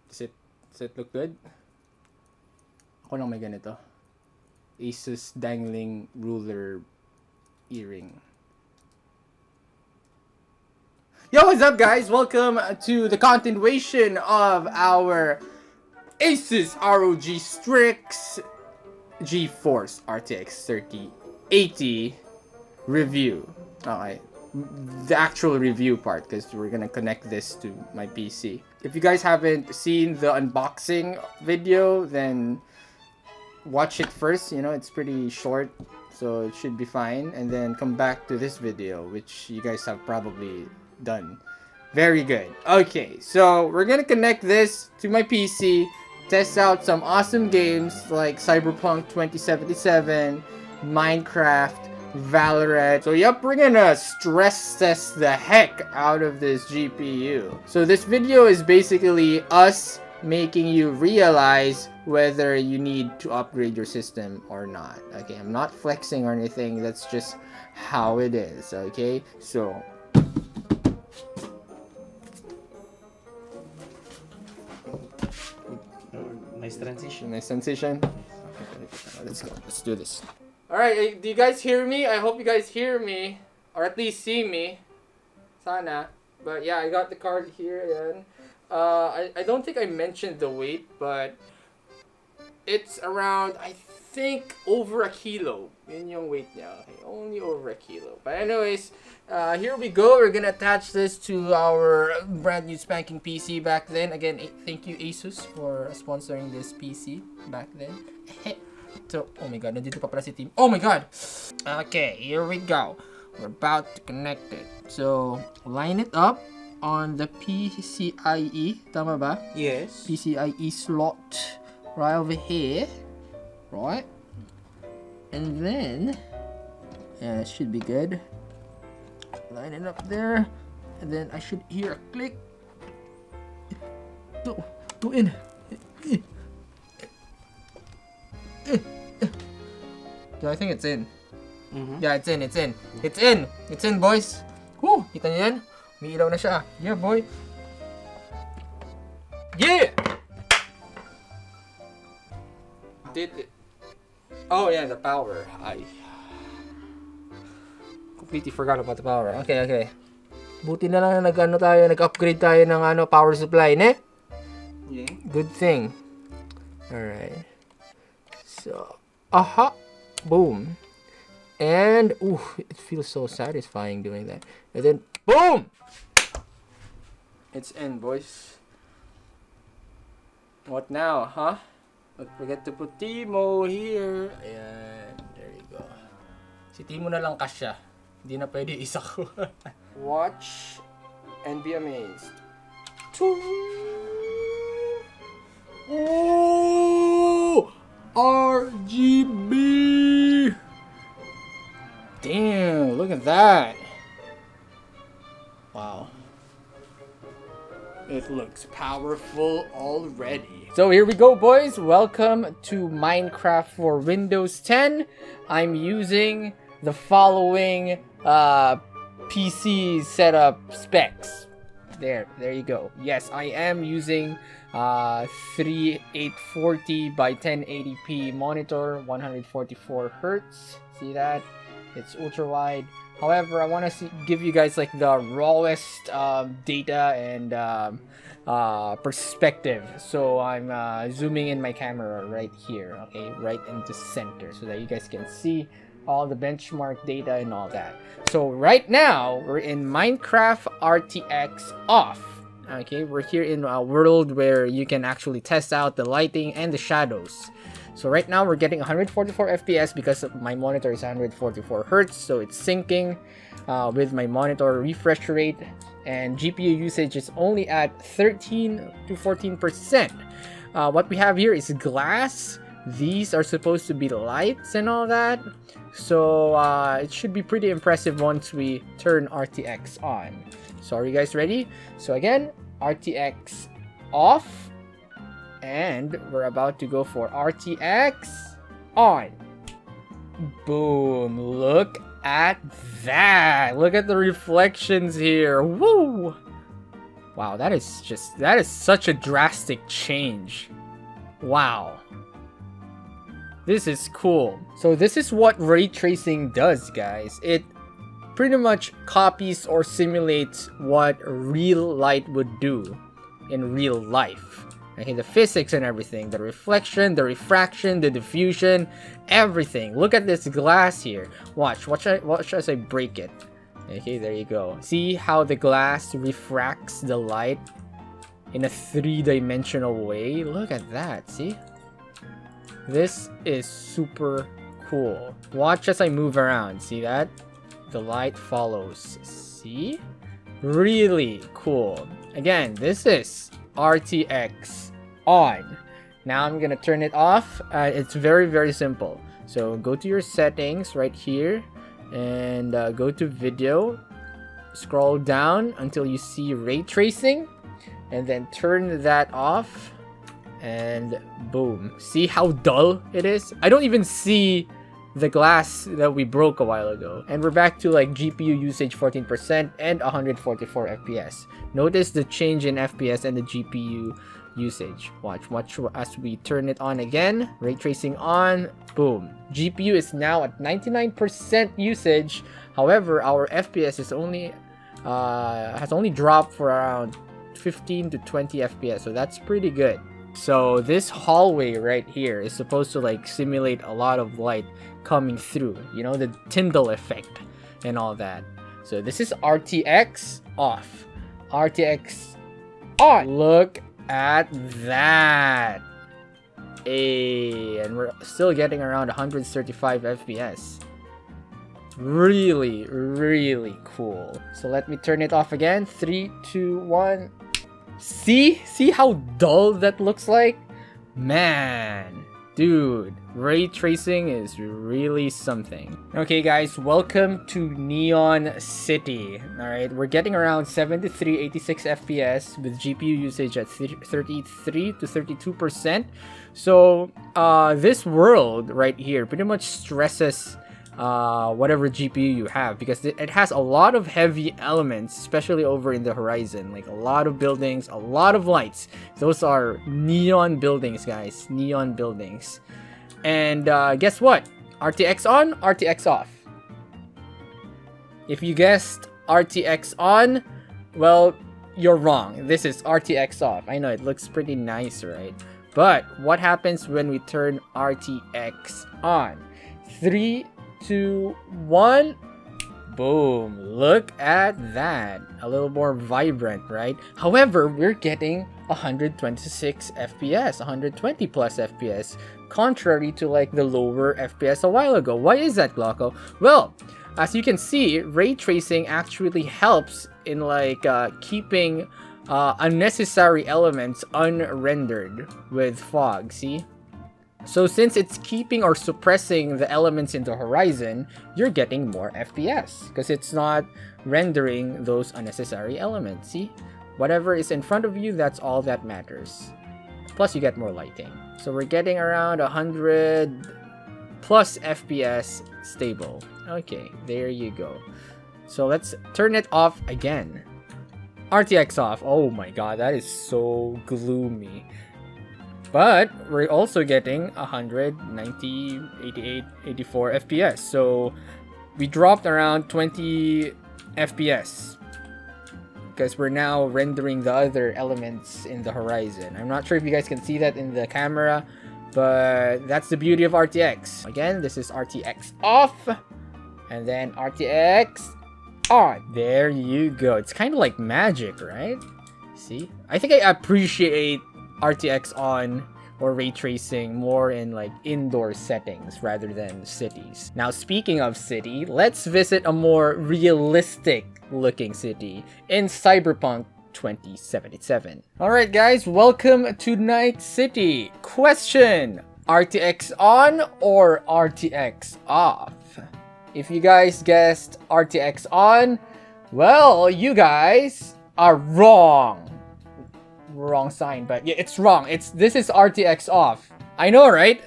Does it look good? Ako lang may ganito. ASUS dangling ruler earring. Yo, what's up guys? Welcome to the continuation of our ASUS ROG Strix GeForce RTX 3080 review. Okay, the actual review part, because we're gonna connect this to my PC. If you guys haven't seen the unboxing video, then watch it first. You know, it's pretty short, so it should be fine, and then come back to this video, which you guys have probably done. Very good. Okay, so we're gonna connect this to my PC, test out some awesome games like Cyberpunk 2077, Minecraft, Valorant. So yep, we're gonna stress test the heck out of this GPU. So this video is basically us making you realize whether you need to upgrade your system or not. Okay, I'm not flexing or anything, that's just how it is. Okay, so nice transition. Nice transition. Okay, let's go. Let's do this. Alright, do you guys hear me? I hope you guys hear me. Or at least see me. Sana. But yeah, I got the card here. Yan. I don't think I mentioned the weight, but it's around, I think, over a kilo. Yun yung weight niya. Okay, only over a kilo. But anyways, here we go. We're gonna attach this to our brand new spanking PC back then. Again, thank you ASUS for sponsoring this PC back then. So, oh my god, nandito pa pala si team. Oh my god! Okay, here we go. We're about to connect it. So, line it up on the PCIe. Tama ba? Yes. PCIe slot right over here. Right? And then, yeah, it should be good. Line it up there. And then I should hear a click. Go in. Yeah, I think it's in. Yeah, it's in. It's in, boys. Woo! Kita niyo yan? May ilaw na siya. Yeah, boy. Yeah! Did it? Oh, yeah, the power. I completely forgot about the power. Okay. Buti na lang na nag-upgrade tayo ng power supply, ne? Yeah. Good thing. Alright. So, boom. And, ooh, it feels so satisfying doing that. And then, boom! It's in, boys. What now, huh? Don't forget to put Timo here. Ayan, there you go. Si Timo na lang kasya. Hindi na pwede isa ko. Watch and be amazed. Oh! RGB! Damn, look at that. Wow. It looks powerful already. So here we go, boys. Welcome to Minecraft for Windows 10. I'm using the following PC setup specs. There you go. Yes, I am using 3840 by 1080p monitor, 144 hertz. See that? It's ultra wide. However, I want to give you guys like the rawest data and perspective. So I'm zooming in my camera right here, okay, right into center, so that you guys can see all the benchmark data and all that. So right now we're in Minecraft RTX OFF. Okay, we're here in a world where you can actually test out the lighting and the shadows. So right now we're getting 144 FPS because my monitor is 144 Hz, so it's syncing with my monitor refresh rate, and GPU usage is only at 13 to 14%. What we have here is glass. These are supposed to be lights and all that. So it should be pretty impressive once we turn RTX on. So are you guys ready? So again, RTX off. And we're about to go for RTX on. Boom. Look at that. Look at the reflections here. Woo! Wow, that is such a drastic change. Wow. This is cool. So this is what ray tracing does, guys. It pretty much copies or simulates what real light would do in real life. Okay, the physics and everything, the reflection, the refraction, the diffusion, everything. Look at this glass here. Watch as I break it. Okay, there you go. See how the glass refracts the light in a three-dimensional way? Look at that, see? This is super cool. Watch as I move around, see that? The light follows, see? Really cool. Again, this is RTX ON. Now I'm gonna turn it off. It's very, very simple. So go to your settings right here and go to video, scroll down until you see ray tracing, and then turn that off, and boom. See how dull it is? I don't even see the glass that we broke a while ago. And we're back to like GPU usage 14% and 144 FPS. Notice the change in FPS and the GPU usage. Watch as we turn it on again. Ray tracing on. Boom. GPU is now at 99% usage. However, our FPS is only has only dropped for around 15 to 20 FPS. So that's pretty good. So this hallway right here is supposed to like simulate a lot of light coming through. You know, the Tyndall effect and all that. So this is RTX off. RTX on. Look at that. And we're still getting around 135 FPS. Really, really cool. So let me turn it off again. 3, 2, 1. See how dull that looks like? Man, dude, ray tracing is really something. Okay guys, welcome to Neon City. Alright, we're getting around 73, 86 FPS with GPU usage at 33 to 32%. So this world right here pretty much stresses whatever GPU you have, because it has a lot of heavy elements, especially over in the horizon, like a lot of buildings, a lot of lights. Those are neon buildings, guys, neon buildings. And guess what? RTX on, RTX off. If you guessed RTX on, well, you're wrong. This is RTX off. I know it looks pretty nice, right? But what happens when we turn RTX on? 3, 2, 1. Boom. Look at that. A little more vibrant, right? However, we're getting 126 FPS, 120 plus FPS, contrary to like the lower FPS a while ago. Why is that, GLOCO? Well, as you can see, ray tracing actually helps in like keeping unnecessary elements unrendered with fog, see? So since it's keeping or suppressing the elements in the horizon, you're getting more FPS because it's not rendering those unnecessary elements. See? Whatever is in front of you, that's all that matters. Plus you get more lighting. So we're getting around 100 plus FPS stable. Okay, there you go. So let's turn it off again. RTX off. Oh my god, that is so gloomy. But we're also getting 190, 88, 84 FPS. So we dropped around 20 FPS because we're now rendering the other elements in the horizon. I'm not sure if you guys can see that in the camera, but that's the beauty of RTX. Again, this is RTX off and then RTX on. There you go. It's kind of like magic, right? See? I think I appreciate RTX on or ray tracing more in like indoor settings rather than cities. Now speaking of city, let's visit a more realistic looking city in Cyberpunk 2077. Alright guys, welcome to Night City. Question: RTX on or RTX off? If you guys guessed RTX on, well, you guys are wrong. Wrong sign, but yeah, it's wrong. This is RTX off. I know, right?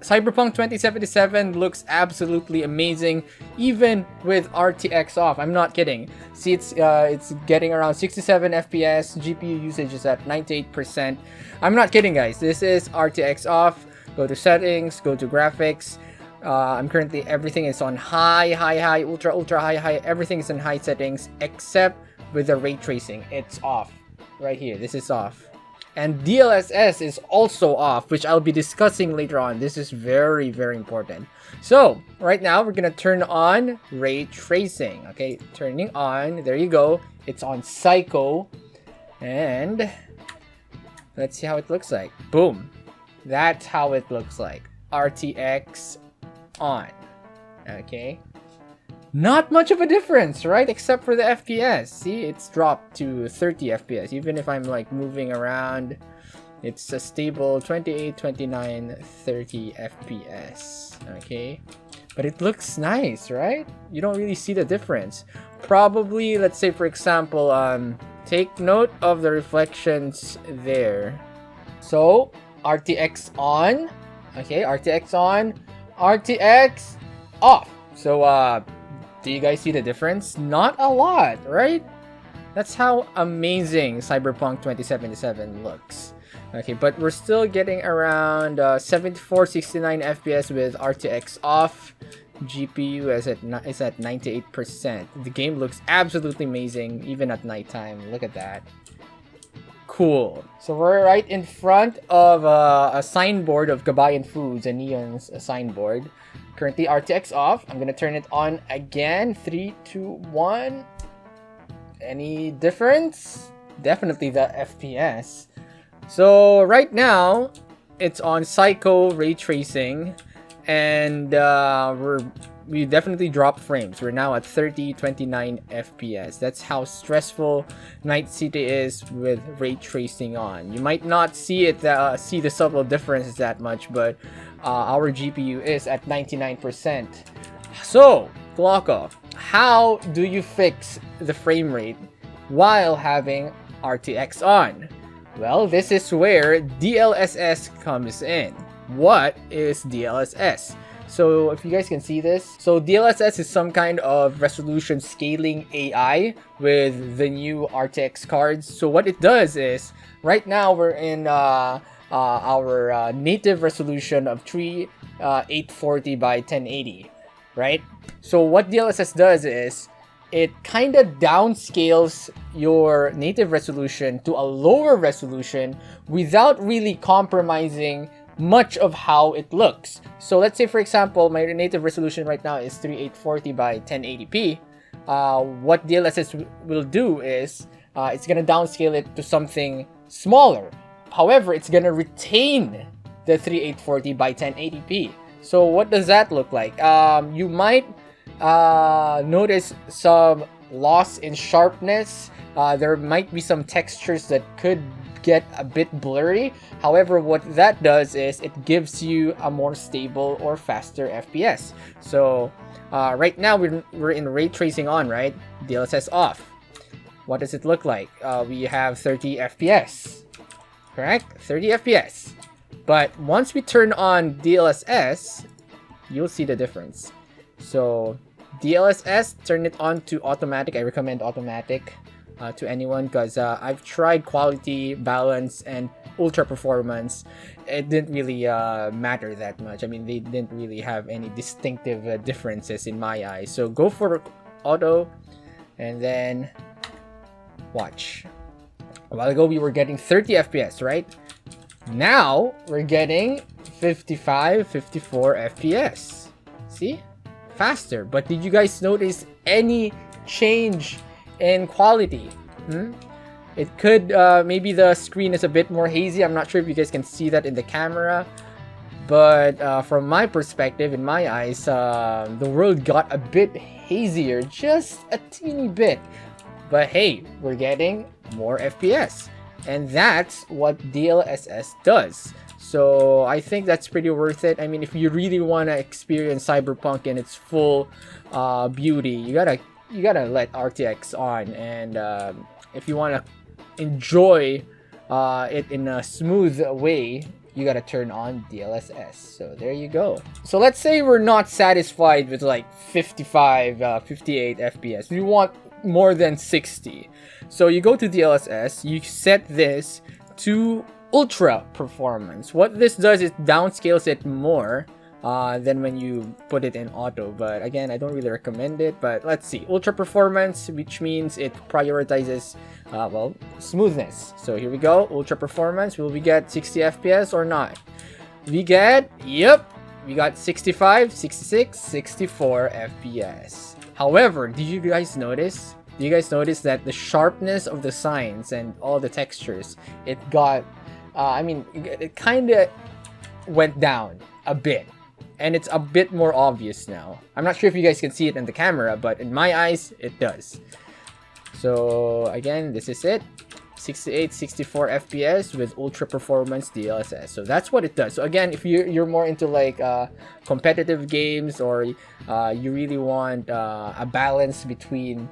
Cyberpunk 2077 looks absolutely amazing, even with RTX off. I'm not kidding. See, it's getting around 67 FPS. GPU usage is at 98%. I'm not kidding, guys. This is RTX off. Go to settings. Go to graphics. I'm currently, everything is on high, ultra high. Everything is in high settings except with the ray tracing. It's off right here. This is off. And DLSS is also off, which I'll be discussing later on. This is very, very important. So, right now, we're gonna turn on ray tracing. Okay, turning on. There you go. It's on Psycho. And let's see how it looks like. Boom. That's how it looks like. RTX on. Okay. Not much of a difference, right? Except for the FPS. See, it's dropped to 30 FPS. Even if I'm like moving around, it's a stable 28, 29, 30 FPS. Okay. But it looks nice, right? You don't really see the difference. Probably, let's say for example, take note of the reflections there. So, RTX on. Okay, RTX on. RTX off. So, do you guys see the difference? Not a lot, right? That's how amazing Cyberpunk 2077 looks. Okay, but we're still getting around 74, 69 FPS with RTX off. GPU is at 98%. The game looks absolutely amazing, even at nighttime. Look at that. Cool. So we're right in front of a signboard of Kabayan Foods, a Neon's signboard. Currently RTX off. I'm gonna turn it on again. 3, 2, 1. Any difference? Definitely the FPS. So right now it's on Psycho ray tracing, and we definitely dropped frames. We're now at 30, 29 FPS. That's how stressful Night City is with ray tracing on. You might not see it, see the subtle difference that much, but our GPU is at 99%. So, GLOCO, how do you fix the frame rate while having RTX on? Well, this is where DLSS comes in. What is DLSS? So if you guys can see this, so DLSS is some kind of resolution scaling AI with the new RTX cards. So what it does is, right now we're in our native resolution of 840 by 1080, right? So what DLSS does is, it kind of downscales your native resolution to a lower resolution without really compromising much of how it looks. So let's say for example, my native resolution right now is 840 by 1080p. What DLSS will do is, it's gonna downscale it to something smaller. However, it's gonna retain the 840 by 1080p. So what does that look like? You might notice some loss in sharpness. There might be some textures that could get a bit blurry. However, what that does is it gives you a more stable or faster FPS. So right now we're in ray tracing on, right? DLSS off. What does it look like? We have 30 FPS, correct? 30 FPS. But once we turn on DLSS, you'll see the difference. So DLSS, turn it on to automatic. I recommend automatic to anyone because I've tried quality, balance, and ultra performance. It didn't really matter that much. I mean, they didn't really have any distinctive differences in my eyes. So go for auto, and then watch. A while ago, we were getting 30 FPS, right? Now, we're getting 55, 54 FPS. See? Faster. But did you guys notice any change in quality? It could, maybe the screen is a bit more hazy. I'm not sure if you guys can see that in the camera. But from my perspective, in my eyes, the world got a bit hazier. Just a teeny bit. But hey, we're getting more FPS. And that's what DLSS does. So I think that's pretty worth it. I mean, if you really want to experience Cyberpunk in its full beauty, you gotta let RTX on. And if you want to enjoy it in a smooth way, you gotta turn on DLSS. So there you go. So let's say we're not satisfied with like 55, 58 FPS. We want more than 60. So you go to DLSS, you set this to ultra performance. What this does is downscales it more than when you put it in auto, but again, I don't really recommend it. But let's see, ultra performance, which means it prioritizes well, smoothness. So here we go, ultra performance. Will we get 60 FPS or not? We get, yep, we got 65, 66, 64 FPS. However, did you guys notice? Do you guys notice that the sharpness of the signs and all the textures, it got, I mean, it kind of went down a bit. And it's a bit more obvious now. I'm not sure if you guys can see it in the camera, but in my eyes, it does. So again, this is it. 68, 64 FPS with ultra performance DLSS. So that's what it does. So again, if you're more into like competitive games, or you really want a balance between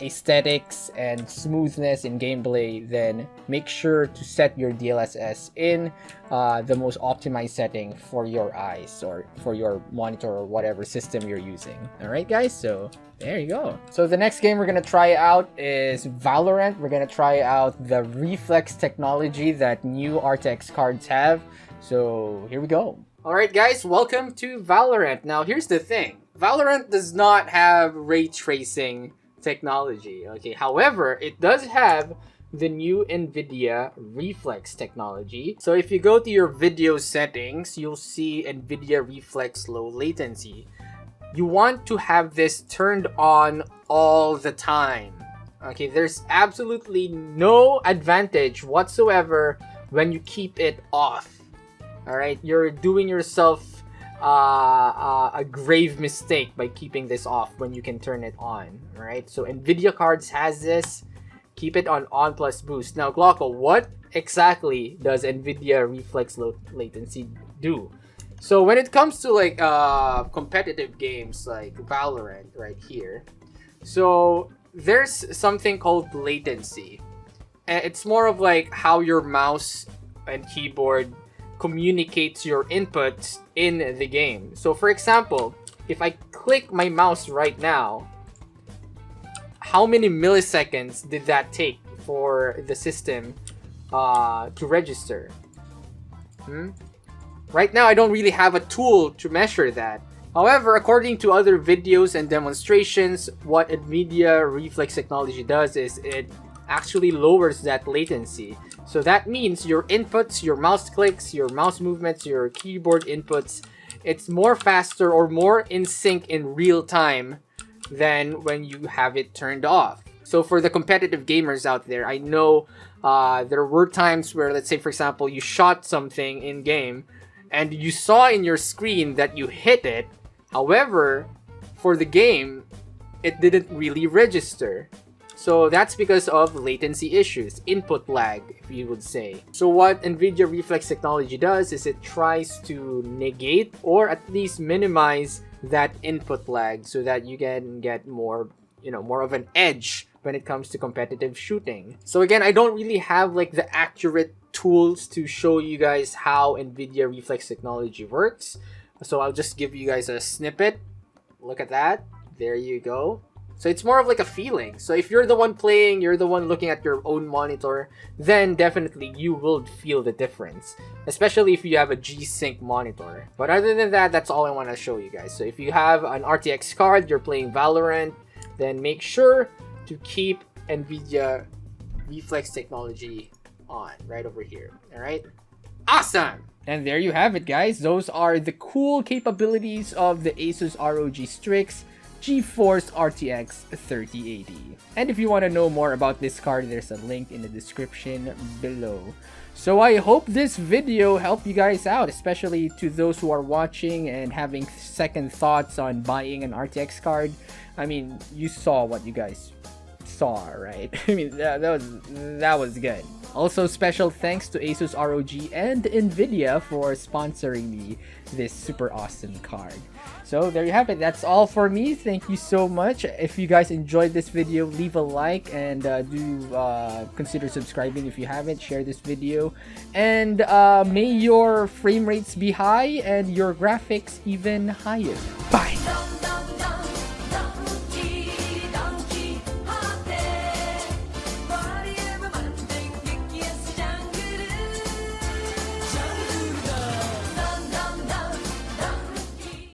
aesthetics and smoothness in gameplay, then make sure to set your DLSS in the most optimized setting for your eyes or for your monitor or whatever system you're using. Alright guys, so there you go. So the next game we're gonna try out is Valorant. We're gonna try out the reflex technology that new RTX cards have. So here we go. Alright guys, welcome to Valorant. Now here's the thing. Valorant does not have ray tracing technology. Okay, however, it does have the new NVIDIA reflex technology. So if you go to your video settings, you'll see NVIDIA reflex low latency. You want to have this turned on all the time. Okay, there's absolutely no advantage whatsoever when you keep it off. All right, you're doing yourself a grave mistake by keeping this off when you can turn it on. All right, so NVIDIA cards has this. Keep it on plus boost. Now GLOCO, what exactly does NVIDIA reflex low latency do? So when it comes to like competitive games like Valorant right here, so there's something called latency, and it's more of like how your mouse and keyboard communicates your inputs in the game. So for example, if I click my mouse right now, how many milliseconds did that take for the system to register? Right now, I don't really have a tool to measure that. However, according to other videos and demonstrations, what NVIDIA reflex technology does is it actually lowers that latency. So that means your inputs, your mouse clicks, your mouse movements, your keyboard inputs, it's more faster or more in sync in real time than when you have it turned off. So for the competitive gamers out there, I know there were times where, let's say for example, you shot something in game and you saw in your screen that you hit it. However, for the game, it didn't really register. So that's because of latency issues, input lag, if you would say. So what NVIDIA reflex technology does is it tries to negate or at least minimize that input lag so that you can get more, more of an edge when it comes to competitive shooting. So again, I don't really have like the accurate tools to show you guys how NVIDIA reflex technology works. So I'll just give you guys a snippet. Look at that. There you go. So it's more of like a feeling. So if you're the one playing, you're the one looking at your own monitor, then definitely you will feel the difference. Especially if you have a G-Sync monitor. But other than that, that's all I want to show you guys. So if you have an RTX card, you're playing Valorant, then make sure to keep NVIDIA reflex technology on right over here. Alright? Awesome! And there you have it, guys. Those are the cool capabilities of the ASUS ROG Strix GeForce RTX 3080. And if you want to know more about this card, there's a link in the description below. So I hope this video helped you guys out, especially to those who are watching and having second thoughts on buying an RTX card. I mean, you saw what you guys saw, right? I mean, that was good. Also, special thanks to ASUS ROG and NVIDIA for sponsoring me this super awesome card. So there you have it. That's all for me. Thank you so much. If you guys enjoyed this video, leave a like and do consider subscribing if you haven't. Share this video. And may your frame rates be high and your graphics even higher.